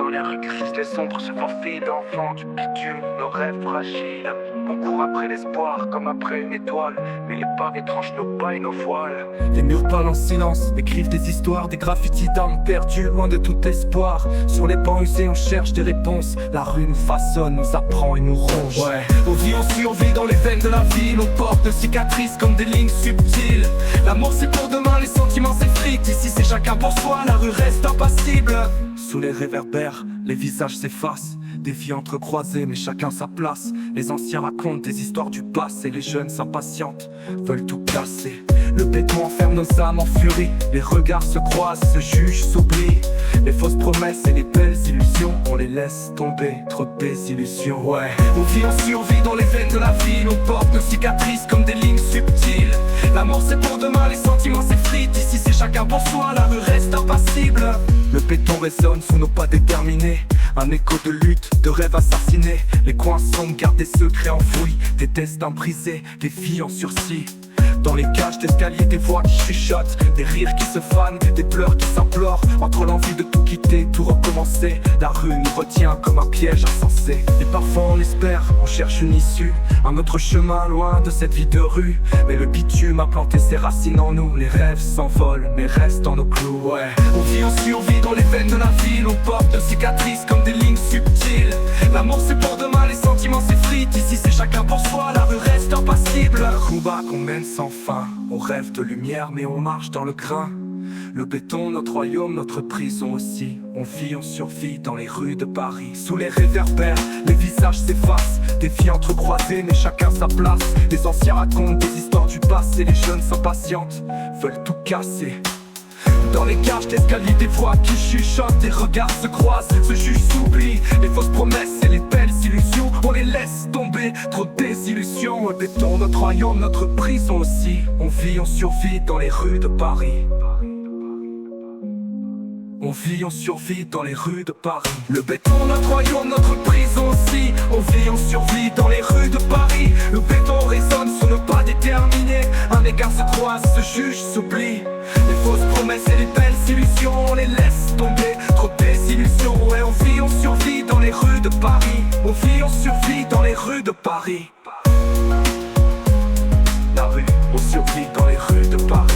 dans les rues grises, les sombres se faufilent, enfants du bitume, nos rêves fragiles. On court après l'espoir comme après une étoile, mais les pavés tranchent nos pas et nos voiles. Les murs parlent en silence, écrivent des histoires, des graffitis d'âmes perdues, loin de tout espoir. Sur les bancs usés on cherche des réponses, la rue nous façonne, nous apprend et nous ronge. Ouais, on vit, on survit dans les veines de la ville, on porte nos cicatrices comme des lignes subtiles. L'amour c'est pour demain, les sentiments s'effritent, ici c'est chacun pour soi, la rue reste impassible. Sous les réverbères, les visages s'effacent, des vies entrecroisées mais chacun sa place. Les anciens racontent des histoires du passé, les jeunes s'impatientent, veulent tout casser. Le béton enferme nos âmes en furie, les regards se croisent, se jugent, s'oublient. Les fausses promesses et les belles illusions, on les laisse tomber, trop de désillusions. Ouais, on vit, on survit dans les veines de la ville, on porte nos cicatrices comme des lignes subtiles. L'amour c'est pour demain, les sentiments s'effritent, ici c'est chacun pour soi, la rue reste impassible. Le béton résonne sous nos pas déterminés, un écho de lutte, de rêves assassinés. Les coins sombres gardent des secrets enfouis, des destins brisés, des vies en sursis. Dans les cages d'escalier, des voix qui chuchotent, des rires qui se fanent, des pleurs qui s'implorent. Entre l'envie de tout quitter, tout recommencer, la rue nous retient comme un piège insensé. Et parfois on espère, on cherche une issue, un autre chemin loin de cette vie de rue. Mais le bitume a planté ses racines en nous, les rêves s'envolent mais restent dans nos clous. Ouais, on vit, on survit dans les veines de la ville, on porte nos cicatrices comme des lignes subtiles. L'amour c'est pour demain, les sentiments s'effritent, ici c'est chacun pour soi, la rue reste impassible. Un combat qu'on mène sans fin, on rêve de lumière mais on marche dans le grain. Le béton, notre royaume, notre prison aussi. On vit, on survit dans les rues de Paris. Sous les réverbères, les visages s'effacent, des vies entrecroisées mais chacun sa place. Les anciens racontent des histoires du passé, les jeunes s'impatientent, veulent tout casser. Dans les cages d'escalier, des voix qui chuchotent, des regards se croisent, se jugent, s'oublient. Les fausses promesses et les belles illusions, on les laisse tomber, trop de désillusions. Le béton, notre royaume, notre prison aussi. On vit, on survit dans les rues de Paris. On vit, on survit dans les rues de Paris. Le béton, notre royaume, notre prison aussi. On vit, on survit dans les rues de Paris. Le béton résonne sur nos pas déterminés. Un écart se croise, se juge, s'oublie. Les fausses promesses et les belles illusions, on les laisse tomber, trop de désillusions. Ouais, on vit, on survit dans les rues de Paris. On vit, on survit dans les rues de Paris. La rue, on survit dans les rues de Paris.